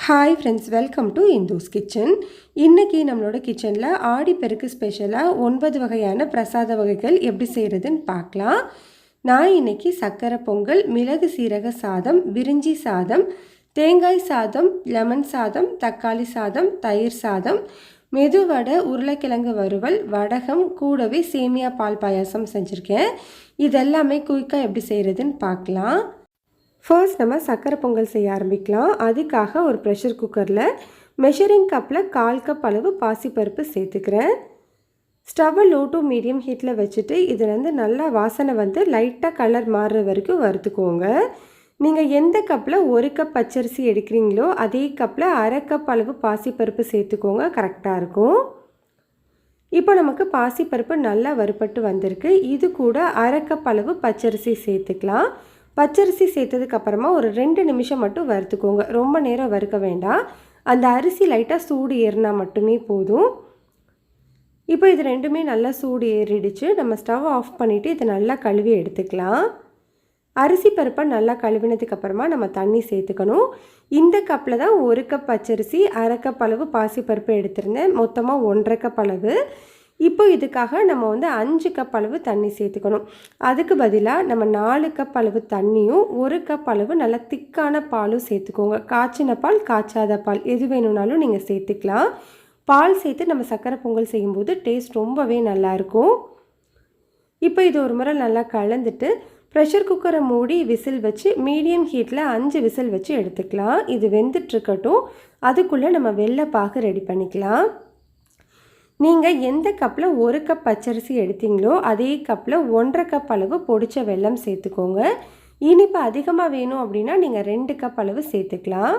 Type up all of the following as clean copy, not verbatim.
Hi friends, welcome to Indhu's kitchen. இன்றைக்கி நம்மளோட கிச்சனில் ஆடி பெருக்கு ஸ்பெஷலாக 9 வகையான பிரசாத வகைகள் எப்படி செய்கிறதுன்னு பார்க்கலாம். நான் இன்றைக்கி சக்கரை பொங்கல், மிளகு சீரக சாதம், பிரிஞ்சி சாதம், தேங்காய் சாதம், லெமன் சாதம், தக்காளி சாதம், தயிர் சாதம், மெதுவடை, உருளைக்கிழங்கு வறுவல், வடகம், கூடவே சேமியா பால் பாயாசம் செஞ்சுருக்கேன். இதெல்லாமே குயிக்காக எப்படி செய்கிறதுன்னு பார்க்கலாம். ஃபர்ஸ்ட் நம்ம சக்கரை பொங்கல் செய்ய ஆரம்பிக்கலாம். அதுக்காக ஒரு ப்ரெஷர் குக்கரில் மெஷரிங் கப்பில் 1/4 கப் அளவு பாசிப்பருப்பு சேர்த்துக்கிறேன். ஸ்டவ்வை லோ டு மீடியம் ஹீட்டில் வச்சுட்டு இதுலேருந்து நல்லா வாசனை வந்து லைட்டாக கலர் மாறுற வரைக்கும் வறுத்துக்கோங்க. நீங்கள் எந்த கப்பில் 1 கப் பச்சரிசி எடுக்கிறீங்களோ அதே கப்பில் 1/2 கப் அளவு பாசிப்பருப்பு சேர்த்துக்கோங்க, கரெக்டாக இருக்கும். இப்போ நமக்கு பாசிப்பருப்பு நல்லா வறுபட்டு வந்திருக்கு. இது கூட 1/2 கப் அளவு பச்சரிசி சேர்த்துக்கலாம். பச்சரிசி சேர்த்ததுக்கப்புறமா ஒரு 2 நிமிஷம் மட்டும் வறுத்துக்கோங்க. ரொம்ப நேரம் வறுக்க வேண்டாம். அந்த அரிசி லைட்டாக சூடு ஏறினா மட்டுமே போதும். இப்போ இது ரெண்டுமே நல்லா சூடு ஏறிடுச்சு. நம்ம ஸ்டவ் ஆஃப் பண்ணிவிட்டு இதை நல்லா கழுவி எடுத்துக்கலாம். அரிசி பருப்பை நல்லா கழுவினதுக்கப்புறமா நம்ம தண்ணி சேர்த்துக்கணும். இந்த கப்பில் தான் 1 கப் பச்சரிசி, 1/2 கப் அளவு பாசிப்பருப்பு எடுத்திருந்தேன். மொத்தமாக 1.5 கப் அளவு. இப்போ இதுக்காக நம்ம வந்து 5 கப் அளவு தண்ணி சேர்த்துக்கணும். அதுக்கு பதிலாக நம்ம 4 கப் அளவு தண்ணியும் 1 கப் அளவு நல்லா திக்கான பாலும் சேர்த்துக்கோங்க. காய்ச்சின பால், காய்ச்சாத பால் எது வேணும்னாலும் நீங்கள் சேர்த்துக்கலாம். பால் சேர்த்து நம்ம சக்கரை பொங்கல் செய்யும்போது டேஸ்ட் ரொம்பவே நல்லாயிருக்கும். இப்போ இது ஒரு முறை நல்லா கலந்துட்டு ப்ரெஷர் குக்கரை மூடி விசில் வச்சு மீடியம் ஹீட்டில் 5 விசில் வச்சு எடுத்துக்கலாம். இது வெந்துட்டுருக்கட்டும். அதுக்குள்ளே நம்ம வெள்ளைப்பாகு ரெடி பண்ணிக்கலாம். நீங்கள் எந்த கப்பில் 1 கப் பச்சரிசி எடுத்தீங்களோ அதே கப்பில் 1.5 கப் அளவு பொடிச்ச வெல்லம் சேர்த்துக்கோங்க. இனிப்பு அதிகமாக வேணும் அப்படின்னா நீங்கள் 2 கப் அளவு சேர்த்துக்கலாம்.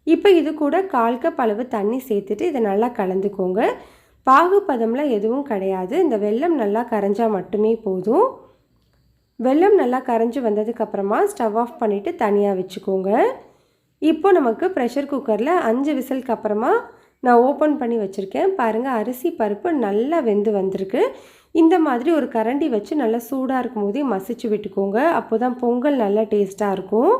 இப்போ இது கூட 1/4 கப் அளவு தண்ணி சேர்த்துட்டு இதை நல்லா கலந்துக்கோங்க. பாகு பதம்லாம் எதுவும் கிடையாது. இந்த வெல்லம் நல்லா கரைஞ்சால் மட்டுமே போதும். வெல்லம் நல்லா கரைஞ்சி வந்ததுக்கப்புறமா ஸ்டவ் ஆஃப் பண்ணிவிட்டு தனியாக வச்சுக்கோங்க. இப்போ நமக்கு ப்ரெஷர் குக்கரில் 5 விசிலுக்கு அப்புறமா நான் ஓப்பன் பண்ணி வச்சுருக்கேன். பாருங்கள், அரிசி பருப்பு நல்லா வெந்து வந்திருக்கு. இந்த மாதிரி ஒரு கரண்டி வச்சு நல்லா சூடாக இருக்கும் போதே மசிச்சு விட்டுக்கோங்க. அப்போ தான் பொங்கல் நல்லா டேஸ்ட்டாக இருக்கும்.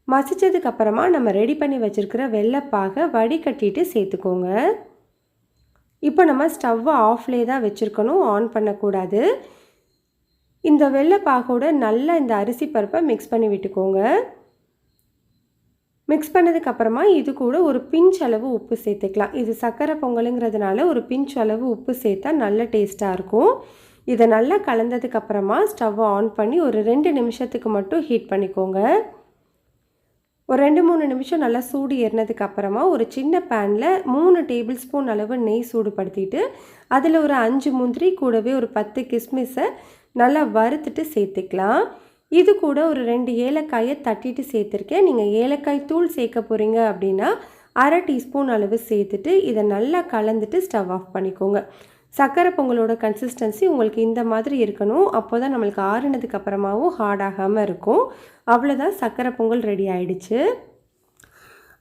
மசித்ததுக்கப்புறமா நம்ம ரெடி பண்ணி வச்சுருக்கிற வெள்ளைப்பாகை வடிகட்டிட்டு சேர்த்துக்கோங்க. இப்போ நம்ம ஸ்டவ்வை ஆஃப்லேயே தான் வச்சுருக்கணும், ஆன் பண்ணக்கூடாது. இந்த வெள்ளைப்பாகோட நல்லா இந்த அரிசி பருப்பை மிக்ஸ் பண்ணி விட்டுக்கோங்க. மிக்ஸ் பண்ணதுக்கப்புறமா இது கூட ஒரு பிஞ்ச் அளவு உப்பு சேர்த்துக்கலாம். இது சக்கரை பொங்கலுங்கிறதுனால ஒரு பிஞ்ச் அளவு உப்பு சேர்த்தா நல்ல டேஸ்ட்டாக இருக்கும். இதை நல்லா கலந்ததுக்கப்புறமா ஸ்டவ்வை ஆன் பண்ணி ஒரு 2 நிமிஷத்துக்கு மட்டும் ஹீட் பண்ணிக்கோங்க. ஒரு 2-3 நிமிஷம் நல்லா சூடு ஏறினதுக்கப்புறமா ஒரு சின்ன பேனில் 3 டேபிள் ஸ்பூன் அளவு நெய் சூடுபடுத்திட்டு அதில் ஒரு 5 முந்திரி கூடவே ஒரு 10 கிஸ்மிஸை நல்லா வறுத்துட்டு சேர்த்துக்கலாம். இது கூட ஒரு 2 ஏலக்காயை தட்டிட்டு சேர்த்துருக்கேன். நீங்கள் ஏலக்காய் தூள் சேர்க்க போகிறீங்க அப்படின்னா 1/2 டீஸ்பூன் அளவு சேர்த்துட்டு இதை நல்லா கலந்துட்டு ஸ்டவ் ஆஃப் பண்ணிக்கோங்க. சக்கரை பொங்கலோட கன்சிஸ்டன்சி உங்களுக்கு இந்த மாதிரி இருக்கணும். அப்போ தான் நம்மளுக்கு ஆறுனதுக்கு அப்புறமாவும் ஹார்டாகாமல் இருக்கும். அவ்வளோதான், சக்கரை பொங்கல் ரெடி ஆயிடுச்சு.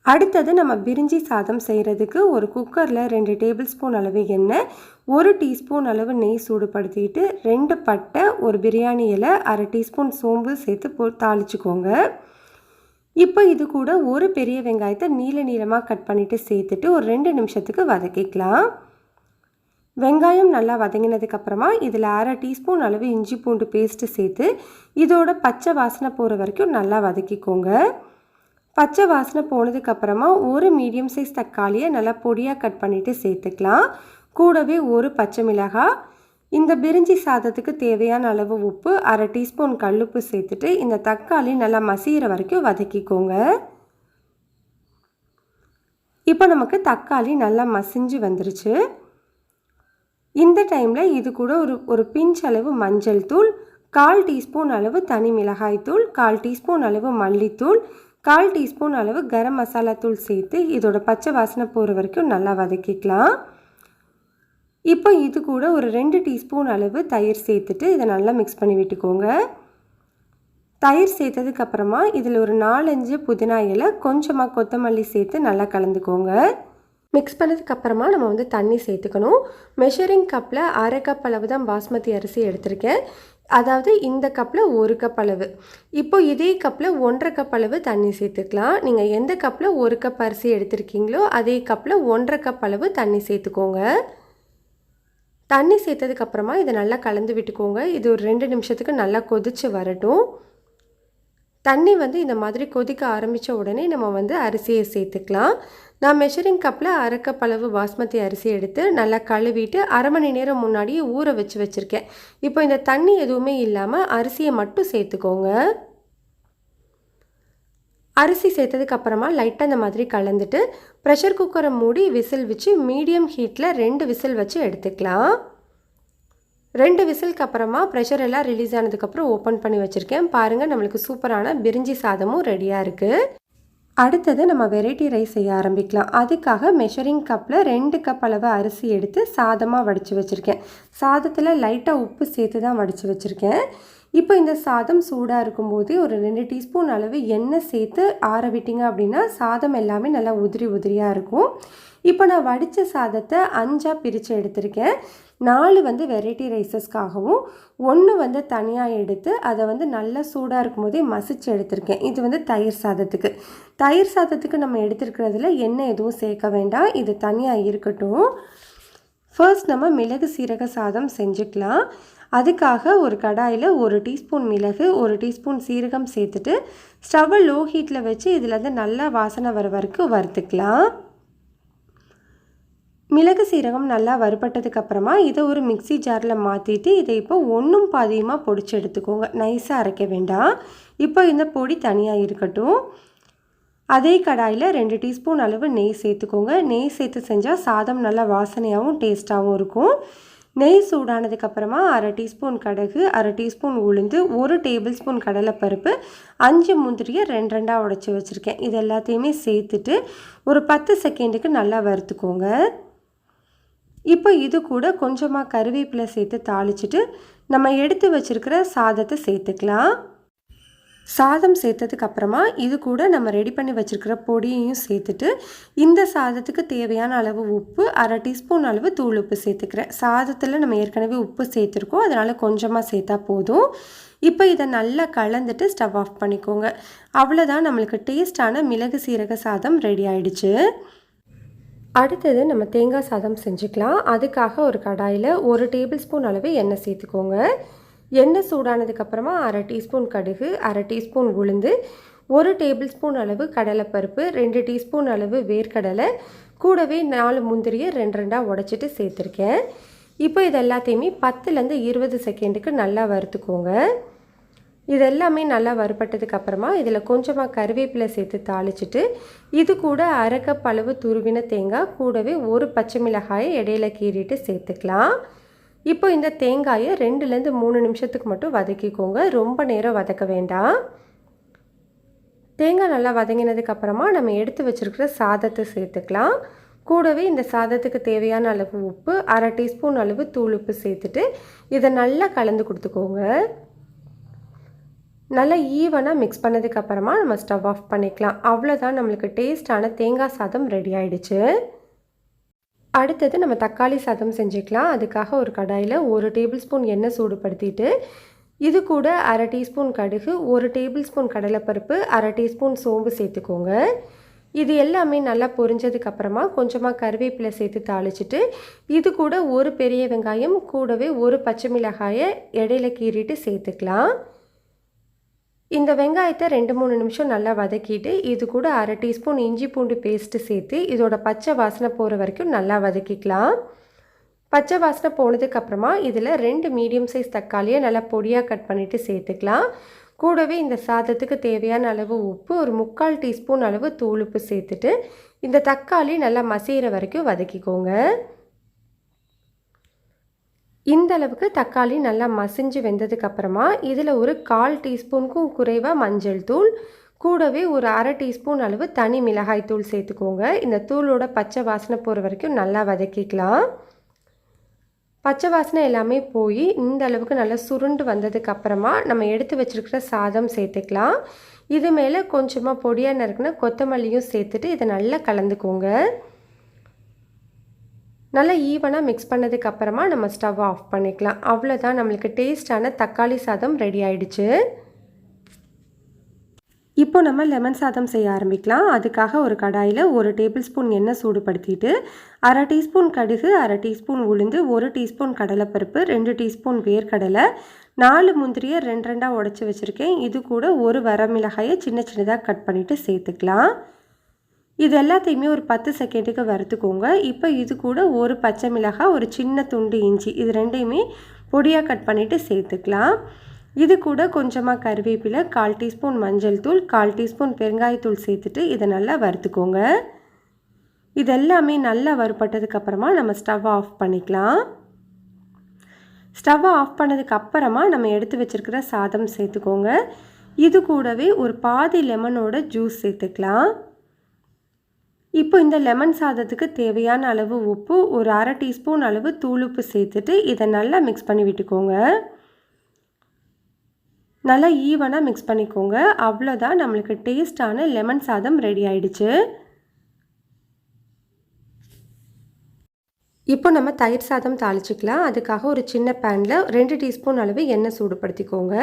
அடுத்தது நம்ம பிரிஞ்சி சாதம் செய்கிறதுக்கு ஒரு குக்கரில் 2 டேபிள் ஸ்பூன் அளவு எண்ணெய், 1 டீஸ்பூன் அளவு நெய் சூடுபடுத்திட்டு 2 பட்டை, ஒரு பிரியாணி இலை, 1/2 டீஸ்பூன் சோம்பு சேர்த்து தாளிச்சுக்கோங்க. இப்போ இது கூட ஒரு பெரிய வெங்காயத்தை நீளமாக கட் பண்ணிவிட்டு சேர்த்துட்டு ஒரு 2 நிமிஷத்துக்கு வதக்கிக்கலாம். வெங்காயம் நல்லா வதங்கினதுக்கப்புறமா இதில் 1/2 டீஸ்பூன் அளவு இஞ்சி பூண்டு பேஸ்ட்டு சேர்த்து இதோட பச்சை வாசனை போகிற வரைக்கும் நல்லா வதக்கிக்கோங்க. பச்சை வாசனை போனதுக்கப்புறமா ஒரு மீடியம் சைஸ் தக்காளியை நல்லா பொடியாக கட் பண்ணிவிட்டு சேர்த்துக்கலாம். கூடவே ஒரு பச்சை மிளகாய், இந்த பிரிஞ்சி சாதத்துக்கு தேவையான அளவு உப்பு, 1/2 டீஸ்பூன் கல்லுப்பு சேர்த்துட்டு இந்த தக்காளி நல்லா மசிகிற வரைக்கும் வதக்கிக்கோங்க. இப்போ நமக்கு தக்காளி நல்லா மசிஞ்சு வந்துருச்சு. இந்த டைமில் இது கூட ஒரு பிஞ்ச் அளவு மஞ்சள் தூள், 1/4 டீஸ்பூன் அளவு தனி மிளகாய் தூள், 1/4 டீஸ்பூன் அளவு மல்லித்தூள், 1/4 டீஸ்பூன் அளவு கரம் மசாலா தூள் சேர்த்து இதோட பச்சை வாசனை போகிற வரைக்கும் நல்லா வதக்கிக்கலாம். இப்போ இது கூட ஒரு 2 டீஸ்பூன் அளவு தயிர் சேர்த்துட்டு இதை நல்லா மிக்ஸ் பண்ணி விட்டுக்கோங்க. தயிர் சேர்த்ததுக்கப்புறமா இதில் ஒரு 4-5 புதினா இலை, கொஞ்சமாக கொத்தமல்லி சேர்த்து நல்லா கலந்துக்கோங்க. மிக்ஸ் பண்ணதுக்கப்புறமா நம்ம வந்து தண்ணி சேர்த்துக்கணும். மெஷரிங் கப்பில் 1/2 கப் அளவு தான் பாஸ்மதி அரிசி எடுத்திருக்கேன். அதாவது இந்த கப்பில் 1 கப் அளவு. இப்போ இதே கப்பில் 1.5 கப் அளவு தண்ணி சேர்த்துக்கலாம். நீங்கள் எந்த கப்பில் 1 கப் அரிசி எடுத்திருக்கீங்களோ அதே கப்பில் 1.5 கப் அளவு தண்ணி சேர்த்துக்கோங்க. தண்ணி சேர்த்ததுக்கப்புறமா இதை நல்லா கலந்து விட்டுக்கோங்க. இது ஒரு 2 நிமிஷத்துக்கு நல்லா கொதித்து வரட்டும். தண்ணி இந்த மாதிரி கொதிக்க ஆரம்பித்த உடனே நம்ம அரிசியை சேர்த்துக்கலாம். நான் மெஷரிங் கப்பில் 1/2 கப் அளவு பாஸ்மதி அரிசி எடுத்து நல்லா கழுவிட்டு 1/2 மணி நேரம் முன்னாடியே ஊற வச்சுருக்கேன். இப்போ இந்த தண்ணி எதுவுமே இல்லாமல் அரிசியை மட்டும் சேர்த்துக்கோங்க. அரிசி சேர்த்ததுக்கப்புறமா லைட்டாக இந்த மாதிரி கலந்துட்டு ப்ரெஷர் குக்கரை மூடி விசில் வச்சு மீடியம் ஹீட்டில் 2 விசில் வச்சு எடுத்துக்கலாம். 2 விசிலுக்கு அப்புறமா ப்ரெஷர் எல்லாம் ரிலீஸ் ஆனதுக்கப்புறம் ஓப்பன் பண்ணி வச்சுருக்கேன். பாருங்கள், நம்மளுக்கு சூப்பரான பிரிஞ்சி சாதமும் ரெடியாக இருக்குது. அடுத்தது நம்ம வெரைட்டி ரைஸ் செய்ய ஆரம்பிக்கலாம். அதுக்காக மெஷரிங் கப்பில் 2 கப் அளவு அரிசி எடுத்து சாதமாக வடித்து வச்சுருக்கேன். சாதத்தில் லைட்டாக உப்பு சேர்த்து தான் வடித்து வச்சுருக்கேன். இப்போ இந்த சாதம் சூடாக இருக்கும்போது ஒரு 2 டீஸ்பூன் அளவு எண்ணெய் சேர்த்து ஆற விட்டிங்க அப்படின்னா சாதம் எல்லாமே நல்லா உதிரியாக இருக்கும். இப்போ நான் வடித்த சாதத்தை 5ஆக பிரித்து எடுத்திருக்கேன். 4 வெரைட்டி ரைஸஸ்க்காகவும் 1 தனியாக எடுத்து அதை நல்லா சூடாக இருக்கும்போதே மசிச்சு எடுத்திருக்கேன். இது தயிர் சாதத்துக்கு. தயிர் சாதத்துக்கு நம்ம எடுத்துருக்கிறதுல எண்ணெய் எதுவும் சேர்க்க வேண்டாம், இது தனியாக இருக்கட்டும். ஃபர்ஸ்ட் நம்ம மிளகு சீரக சாதம் செஞ்சுக்கலாம். அதுக்காக ஒரு கடாயில் 1 டீஸ்பூன் மிளகு 1 டீஸ்பூன் சீரகம் சேர்த்துட்டு ஸ்டவ்வை லோ ஹீட்டில் வச்சு இதில் நல்லா வாசனை வர வரைக்கும் வறுத்துக்கலாம். மிளகு சீரகம் நல்லா வறுபட்டதுக்கப்புறமா இதை ஒரு மிக்சி ஜாரில் மாற்றிட்டு இதை இப்போ 1 பாதியமாக பொடிச்சு எடுத்துக்கோங்க. நைஸாக அரைக்க வேண்டாம். இப்போ இந்த பொடி தனியாக இருக்கட்டும். அதே கடாயில் 2 டீஸ்பூன் அளவு நெய் சேர்த்துக்கோங்க. நெய் சேர்த்து செஞ்சால் சாதம் நல்லா வாசனையாகவும் டேஸ்ட்டாகவும் இருக்கும். நெய் சூடானதுக்கப்புறமா 1/2 டீஸ்பூன் கடுகு 1/2 டீஸ்பூன் உளுந்து 1 டேபிள் ஸ்பூன் கடலைப்பருப்பு 5 முந்திரியை 2 உடைச்சி வச்சுருக்கேன். இது எல்லாத்தையுமே சேர்த்துட்டு ஒரு 10 செகண்டுக்கு நல்லா வறுத்துக்கோங்க. இப்போ இது கூட கொஞ்சமாக கருவேப்பிலை சேர்த்து தாளிச்சிட்டு நம்ம எடுத்து வச்சுருக்கிற சாதத்தை சேர்த்துக்கலாம். சாதம் சேர்த்ததுக்கப்புறமா இது கூட நம்ம ரெடி பண்ணி வச்சுருக்கிற பொடியையும் சேர்த்துட்டு இந்த சாதத்துக்கு தேவையான அளவு உப்பு 1/2 டீஸ்பூன் அளவு தூள் உப்பு சேர்த்துக்கிறேன். சாதத்தில் நம்ம ஏற்கனவே உப்பு சேர்த்துருக்கோம், அதனால் கொஞ்சமாக சேர்த்தா போதும். இப்போ இதை நல்லா கலந்துட்டு ஸ்டவ் ஆஃப் பண்ணிக்கோங்க. அவ்வளோதான், நம்மளுக்கு டேஸ்டான மிளகு சீரக சாதம் ரெடி ஆயிடுச்சு. அடுத்தது நம்ம தேங்காய் சாதம் செஞ்சுக்கலாம். அதுக்காக ஒரு கடாயில் 1 டேபிள் ஸ்பூன் அளவு எண்ணெய் சேர்த்துக்கோங்க. எண்ணெய் சூடானதுக்கப்புறமா 1/2 டீஸ்பூன் கடுகு 1/2 டீஸ்பூன் உளுந்து 1 டேபிள் ஸ்பூன் அளவு கடலைப்பருப்பு 2 டீஸ்பூன் அளவு வேர்க்கடலை கூடவே 4 முந்திரியை 2 உடைச்சிட்டு சேர்த்துருக்கேன். இப்போ இது எல்லாத்தையுமே 10லேருந்து 20 செகண்டுக்கு நல்லா வறுத்துக்கோங்க. இது எல்லாமே நல்லா வறுபட்டதுக்கப்புறமா இதில் கொஞ்சமாக கருவேப்பிலை சேர்த்து தாளிச்சிட்டு இது கூட 1/2 கப் அளவு துருவின தேங்காய் கூடவே 1 பச்சை மிளகாயை இடையில கீறிட்டு சேர்த்துக்கலாம். இப்போ இந்த தேங்காயை 2லேருந்து 3 நிமிஷத்துக்கு மட்டும் வதக்கிக்கோங்க, ரொம்ப நேரம் வதக்க வேண்டாம். தேங்காய் நல்லா வதங்கினதுக்கப்புறமா நம்ம எடுத்து வச்சுருக்கிற சாதத்தை சேர்த்துக்கலாம். கூடவே இந்த சாதத்துக்கு தேவையான அளவு உப்பு 1/2 டீஸ்பூன் அளவு தூள் உப்பு சேர்த்துட்டு இதை நல்லா கலந்து கொடுத்துக்கோங்க. நல்லா ஈவனாக மிக்ஸ் பண்ணதுக்கப்புறமா நம்ம ஸ்டவ் ஆஃப் பண்ணிக்கலாம். அவ்வளோதான், நம்மளுக்கு டேஸ்டான தேங்காய் சாதம் ரெடி ஆகிடுச்சு. அடுத்தது நம்ம தக்காளி சாதம் செஞ்சுக்கலாம். அதுக்காக ஒரு கடாயில் 1 டேபிள் ஸ்பூன் எண்ணெய் சூடுபடுத்திட்டு இது கூட 1/2 டீஸ்பூன் கடுகு 1 டேபிள் ஸ்பூன் கடலைப்பருப்பு 1/2 டீஸ்பூன் சோம்பு சேர்த்துக்கோங்க. இது எல்லாமே நல்லா பொரிஞ்சதுக்கப்புறமா கொஞ்சமாக கருவேப்பிலை சேர்த்து தாளிச்சிட்டு இது கூட 1 பெரிய வெங்காயம் கூடவே 1 பச்சை மிளகாயை இடையில கீறிட்டு சேர்த்துக்கலாம். இந்த வெங்காயத்தை 2-3 நிமிஷம் நல்லா வதக்கிட்டு இது கூட 1/2 டீஸ்பூன் இஞ்சி பூண்டு பேஸ்ட்டு சேர்த்து இதோட பச்சை வாசனை போகிற வரைக்கும் நல்லா வதக்கிக்கலாம். பச்சை வாசனை போனதுக்கப்புறமா இதில் 2 மீடியம் சைஸ் தக்காளியை நல்லா பொடியாக கட் பண்ணிவிட்டு சேர்த்துக்கலாம். கூடவே இந்த சாதத்துக்கு தேவையான அளவு உப்பு ஒரு 3/4 டீஸ்பூன் அளவு தூள் உப்பு சேர்த்துட்டு இந்த தக்காளி நல்லா மசிகிற வரைக்கும் வதக்கிக்கோங்க. இந்த அளவுக்கு தக்காளி நல்லா மசிஞ்சு வெந்ததுக்கப்புறமா இதில் ஒரு 1/4 டீஸ்பூனுக்கும் குறைவாக மஞ்சள் தூள் கூடவே ஒரு 1/2 டீஸ்பூன் அளவு தனி மிளகாய் தூள் சேர்த்துக்கோங்க. இந்த தூளோட பச்சை வாசனை போகிற வரைக்கும் நல்லா வதக்கிக்கலாம். பச்சை வாசனை எல்லாமே போய் இந்த அளவுக்கு நல்லா சுருண்டு வந்ததுக்கப்புறமா நம்ம எடுத்து வச்சுருக்கிற சாதம் சேர்த்துக்கலாம். இது மேலே கொஞ்சமாக பொடியாக நறுக்குன கொத்தமல்லியும் சேர்த்துட்டு இதை நல்லா கலந்துக்கோங்க. நல்லா ஈவனாக மிக்ஸ் பண்ணதுக்கப்புறமா நம்ம ஸ்டவ் ஆஃப் பண்ணிக்கலாம். அவ்வளோதான், நம்மளுக்கு டேஸ்டான தக்காளி சாதம் ரெடி ஆகிடுச்சு. இப்போ நம்ம லெமன் சாதம் செய்ய ஆரம்பிக்கலாம். அதுக்காக ஒரு கடாயில் 1 டேபிள் ஸ்பூன் எண்ணெய் சூடுபடுத்திட்டு 1/2 டீஸ்பூன் கடுகு, 1/2 டீஸ்பூன் உளுந்து, 1 டீஸ்பூன் கடலைப்பருப்பு, 2 டீஸ்பூன் வேர்க்கடலை, 4 முந்திரியை 2 உடைச்சி வச்சுருக்கேன். இது கூட 1 வரமிளகாயை சின்ன சின்னதாக கட் பண்ணிவிட்டு சேர்த்துக்கலாம். இது எல்லாத்தையுமே ஒரு 10 செகண்டுக்கு வறுத்துக்கோங்க. இப்போ இது கூட 1 பச்சை மிளகாய், ஒரு சின்ன துண்டு இஞ்சி, இது ரெண்டையுமே பொடியாக கட் பண்ணிவிட்டு சேர்த்துக்கலாம். இது கூட கொஞ்சமாக கருவேப்பிலை, 1/4 டீஸ்பூன் மஞ்சள் தூள், 1/4 டீஸ்பூன் பெருங்காயத்தூள் சேர்த்துட்டு இதை நல்லா வறுத்துக்கோங்க. இது எல்லாமே நல்லா வறுபட்டதுக்கப்புறமா நம்ம ஸ்டவ் ஆஃப் பண்ணிக்கலாம். ஸ்டவ் ஆஃப் பண்ணதுக்கப்புறமா நம்ம எடுத்து வச்சுருக்கிற சாதம் சேர்த்துக்கோங்க. இது கூடவே ஒரு பாதி லெமனோட ஜூஸ் சேர்த்துக்கலாம். இப்போ இந்த லெமன் சாதத்துக்கு தேவையான அளவு உப்பு, ஒரு 1/2 டீஸ்பூன் அளவு தூளுப்பு சேர்த்துட்டு இதை நல்லா மிக்ஸ் பண்ணி விட்டுக்கோங்க. நல்லா ஈவனாக மிக்ஸ் பண்ணிக்கோங்க. அவ்வளோதான், நம்மளுக்கு டேஸ்டான லெமன் சாதம் ரெடி ஆயிடுச்சு. இப்போ நம்ம தயிர் சாதம் தாளிச்சிக்கலாம். அதுக்காக ஒரு சின்ன பேனில் 2 டீஸ்பூன் அளவு எண்ணெய் சூடுபடுத்திக்கோங்க.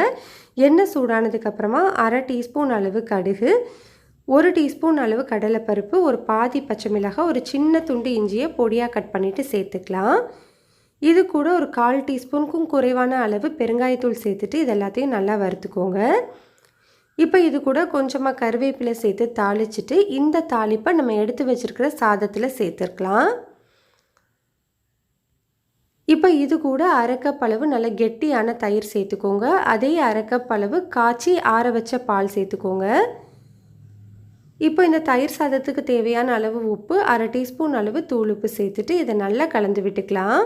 எண்ணெய் சூடானதுக்கப்புறமா 1/2 டீஸ்பூன் அளவு கடுகு, 1 டீஸ்பூன் அளவு கடலைப்பருப்பு, ஒரு பாதி பச்சை மிளகாய், ஒரு சின்ன துண்டு இஞ்சியை பொடியாக கட் பண்ணிவிட்டு சேர்த்துக்கலாம். இது கூட ஒரு 1/4 டீஸ்பூனுக்கும் குறைவான அளவு பெருங்காயத்தூள் சேர்த்துட்டு இது எல்லாத்தையும் நல்லா வறுத்துக்கோங்க. இப்போ இது கூட கொஞ்சமாக கருவேப்பிலை சேர்த்து தாளிச்சிட்டு இந்த தாளிப்பை நம்ம எடுத்து வச்சுருக்கிற சாதத்தில் சேர்த்துருக்கலாம். இப்போ இது கூட 1/2 கப் அளவு நல்ல கெட்டியான தயிர் சேர்த்துக்கோங்க. அதே 1/2 கப் அளவு காய்ச்சி ஆற வச்ச பால் சேர்த்துக்கோங்க. இப்போ இந்த தயிர் சாதத்துக்கு தேவையான அளவு உப்பு, 1/2 டீஸ்பூன் அளவு தூளுப்பு சேர்த்துட்டு இதை நல்லா கலந்து விட்டுக்கலாம்.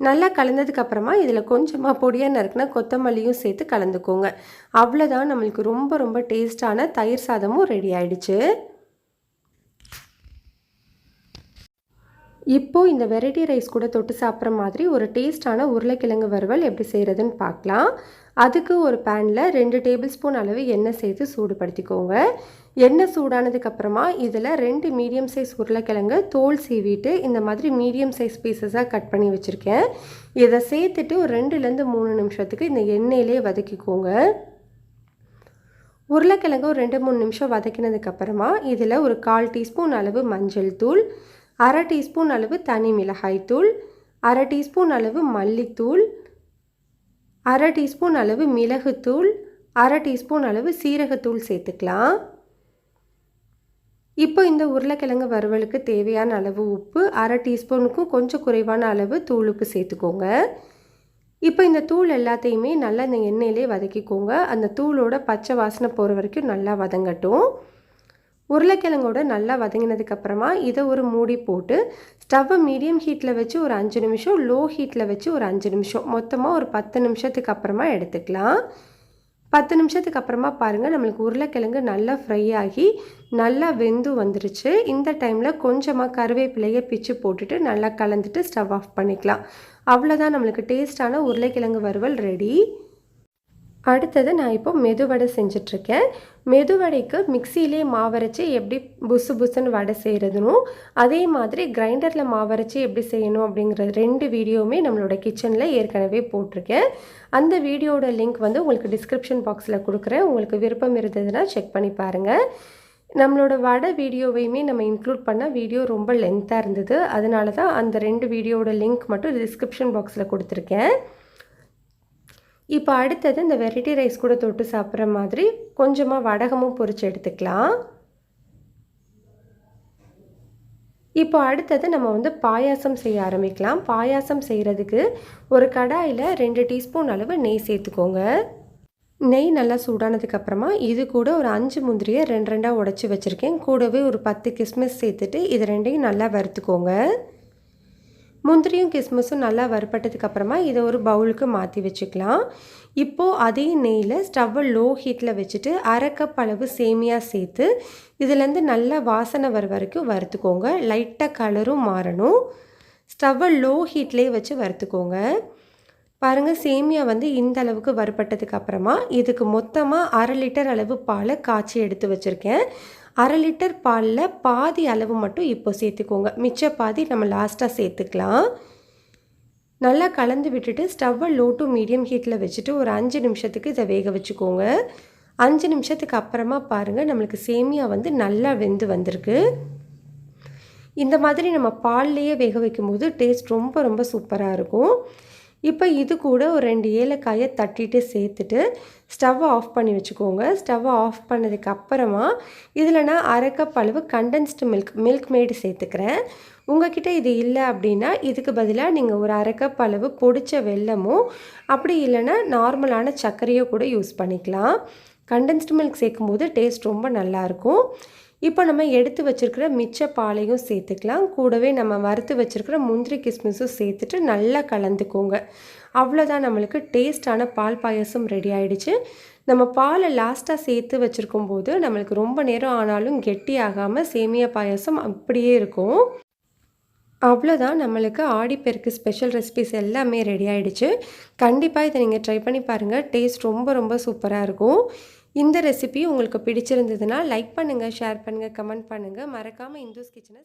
நல்லா கலந்ததுக்கப்புறமா இதில் கொஞ்சமாக பொடியாக நறுக்குனா கொத்தமல்லியும் சேர்த்து கலந்துக்கோங்க. அவ்வளோதான், நம்மளுக்கு ரொம்ப ரொம்ப டேஸ்டான தயிர் சாதமும் ரெடி ஆயிடுச்சு. இப்போது இந்த வெரைட்டி ரைஸ் கூட தொட்டு சாப்பிட்ற மாதிரி ஒரு டேஸ்டான உருளைக்கிழங்கு வறுவல் எப்படி செய்கிறதுன்னு பார்க்கலாம். அதுக்கு ஒரு பேனில் 2 டேபிள் ஸ்பூன் அளவு எண்ணெய் சேர்த்து சூடுபடுத்திக்கோங்க. எண்ணெய் சூடானதுக்கப்புறமா இதில் 2 மீடியம் சைஸ் உருளைக்கிழங்கு தோல் சீவிட்டு இந்த மாதிரி மீடியம் சைஸ் பீசஸாக கட் பண்ணி வச்சுருக்கேன். இதை சேர்த்துட்டு ஒரு 2லேருந்து 3 நிமிஷத்துக்கு இந்த எண்ணெயிலே வதக்கிக்கோங்க. உருளைக்கிழங்கு ஒரு 2-3 நிமிஷம் வதக்கினதுக்கப்புறமா இதில் ஒரு 1/4 டீஸ்பூன் அளவு மஞ்சள் தூள், 1/2 டீஸ்பூன் அளவு தனி மிளகாய் தூள், 1/2 டீஸ்பூன் அளவு மல்லித்தூள், 1/2 டீஸ்பூன் அளவு மிளகுத்தூள், 1/2 டீஸ்பூன் அளவு சீரகத்தூள் சேர்த்துக்கலாம். இப்போ இந்த உருளைக்கிழங்கு வறுவலுக்கு தேவையான அளவு உப்பு, 1/2 டீஸ்பூனுக்கும் கொஞ்சம் குறைவான அளவு தூளுப்பு சேர்த்துக்கோங்க. இப்போ இந்த தூள் எல்லாத்தையுமே நல்லா இந்த எண்ணெயிலே வதக்கிக்கோங்க. அந்த தூளோட பச்சை வாசனை போகிற வரைக்கும் நல்லா வதங்கட்டும். உருளைக்கிழங்கோட நல்லா வதங்கினதுக்கப்புறமா இதை ஒரு மூடி போட்டு ஸ்டவ்வை மீடியம் ஹீட்டில் வச்சு ஒரு 5 நிமிஷம், லோ ஹீட்டில் வச்சு ஒரு 5 நிமிஷம், மொத்தமாக ஒரு 10 நிமிஷத்துக்கு அப்புறமா எடுத்துக்கலாம். 10 நிமிஷத்துக்கு அப்புறமா பாருங்கள், நம்மளுக்கு உருளைக்கிழங்கு நல்லா ஃப்ரை ஆகி நல்லா வெந்து வந்துருச்சு. இந்த டைமில் கொஞ்சமாக கருவேப்பிலையை பிச்சு போட்டுட்டு நல்லா கலந்துட்டு ஸ்டவ் ஆஃப் பண்ணிக்கலாம். அவ்வளோதான், நம்மளுக்கு டேஸ்டான உருளைக்கிழங்கு வறுவல் ரெடி. அடுத்தது நான் இப்போ மெதுவடை செஞ்சிட்ருக்கேன். மெதுவடைக்கு மிக்சியிலே மாவரைச்சி எப்படி புசு புசுன்னு வடை செய்கிறதுனும், அதே மாதிரி கிரைண்டரில் மாவரைச்சி எப்படி செய்யணும் அப்படிங்கிற 2 வீடியோவுமே நம்மளோட கிச்சனில் ஏற்கனவே போட்டிருக்கேன். அந்த வீடியோட லிங்க் வந்து உங்களுக்கு டிஸ்கிரிப்ஷன் பாக்ஸில் கொடுக்குறேன். உங்களுக்கு விருப்பம் இருந்ததுன்னா செக் பண்ணி பாருங்கள். நம்மளோட வடை வீடியோவையுமே நம்ம இன்க்ளூட் பண்ண வீடியோ ரொம்ப லென்த்தாக இருந்தது. அதனால தான் அந்த 2 வீடியோட லிங்க் மட்டும் டிஸ்கிரிப்ஷன் பாக்ஸில் கொடுத்துருக்கேன். இப்போ அடுத்தது இந்த வெரைட்டி ரைஸ் கூட தொட்டு சாப்பிட்ற மாதிரி கொஞ்சமாக வடகமும் பொரிச்சு எடுத்துக்கலாம். இப்போ அடுத்தது நம்ம வந்து பாயாசம் செய்ய ஆரம்பிக்கலாம். பாயாசம் செய்கிறதுக்கு ஒரு கடாயில் 2 டீஸ்பூன் அளவு நெய் சேர்த்துக்கோங்க. நெய் நல்லா சூடானதுக்கப்புறமா இது கூட ஒரு 5 முந்திரியை 2 உடைச்சி வச்சுருக்கேன். கூடவே ஒரு 10 கிஸ்மிஸ் சேர்த்துட்டு இது ரெண்டையும் நல்லா வறுத்துக்கோங்க. முந்திரியும் கிஸ்மிஸும் நல்லா வறுப்பட்டதுக்கப்புறமா இதை ஒரு பவுலுக்கு மாற்றி வச்சுக்கலாம். இப்போது அதே நெய்யில் ஸ்டவ்வை லோ ஹீட்டில் வச்சுட்டு 1/2 கப் அளவு சேமியா சேர்த்து இதுலேருந்து நல்லா வாசனை வர வரைக்கும் வறுத்துக்கோங்க. லைட்டாக கலரும் மாறணும். ஸ்டவ்வை லோ ஹீட்லேயே வச்சு வறுத்துக்கோங்க. பாருங்கள், சேமியா வந்து இந்த அளவுக்கு வறுப்பட்டதுக்கப்புறமா இதுக்கு மொத்தமாக 1/2 லிட்டர் அளவு பாலை காய்ச்சி எடுத்து வச்சுருக்கேன். 1/2 லிட்டர் பாலில் பாதி அளவு மட்டும் இப்போ சேர்த்துக்கோங்க. மிச்ச பாதி நம்ம லாஸ்ட்டாக சேர்த்துக்கலாம். நல்லா கலந்து விட்டுட்டு ஸ்டவ்வை லோ டு மீடியம் ஹீட்டில் வச்சுட்டு ஒரு 5 நிமிஷத்துக்கு இதை வேக வச்சுக்கோங்க. 5 நிமிஷத்துக்கு அப்புறமா பாருங்கள், நம்மளுக்கு சேமியா வந்து நல்லா வெந்து வந்திருக்கு. இந்த மாதிரி நம்ம பால்லையே வேக வைக்கும்போது டேஸ்ட் ரொம்ப ரொம்ப சூப்பராக இருக்கும். இப்போ இது கூட ஒரு 2 ஏலக்காயை தட்டிட்டு சேர்த்துட்டு ஸ்டவ்வை ஆஃப் பண்ணி வச்சுக்கோங்க. ஸ்டவ்வை ஆஃப் பண்ணதுக்கு அப்புறமா இதில் நான் 1/2 கப் அளவு கண்டென்ஸ்டு மில்க் மேடு சேர்த்துக்கிறேன். உங்ககிட்ட இது இல்லை அப்படின்னா இதுக்கு பதிலாக நீங்கள் ஒரு 1/2 கப் அளவு பொடிச்ச வெல்லமோ அப்படி இல்லைன்னா நார்மலான சர்க்கரையோ கூட யூஸ் பண்ணிக்கலாம். கண்டென்ஸ்டு மில்க் சேர்க்கும்போது டேஸ்ட் ரொம்ப நல்லாயிருக்கும். இப்போ நம்ம எடுத்து வச்சுருக்கிற மிச்ச பாலையும் சேர்த்துக்கலாம். கூடவே நம்ம வறுத்து வச்சுருக்கிற முந்திரி கிஸ்மிஸும் சேர்த்துட்டு நல்லா கலந்துக்கோங்க. அவ்வளோதான், நம்மளுக்கு டேஸ்டான பால் பாயசம் ரெடி ஆகிடுச்சு. நம்ம பாலை லாஸ்ட்டாக சேர்த்து வச்சுருக்கும் போது நம்மளுக்கு ரொம்ப நேரம் ஆனாலும் கெட்டி ஆகாமல் சேமியா பாயசம் அப்படியே இருக்கும். அவ்வளோதான், நம்மளுக்கு ஆடிப்பெருக்கு ஸ்பெஷல் ரெசிபிஸ் எல்லாமே ரெடி ஆகிடுச்சு. கண்டிப்பாக இதை நீங்கள் ட்ரை பண்ணி பாருங்கள். டேஸ்ட் ரொம்ப ரொம்ப சூப்பராக இருக்கும். இந்த ரெசிபி உங்களுக்கு பிடிச்சிருந்ததுன்னா லைக் பண்ணுங்கள், ஷேர் பண்ணுங்கள், கமெண்ட் பண்ணுங்கள். மறக்காமல் இந்துஸ் கிச்சனை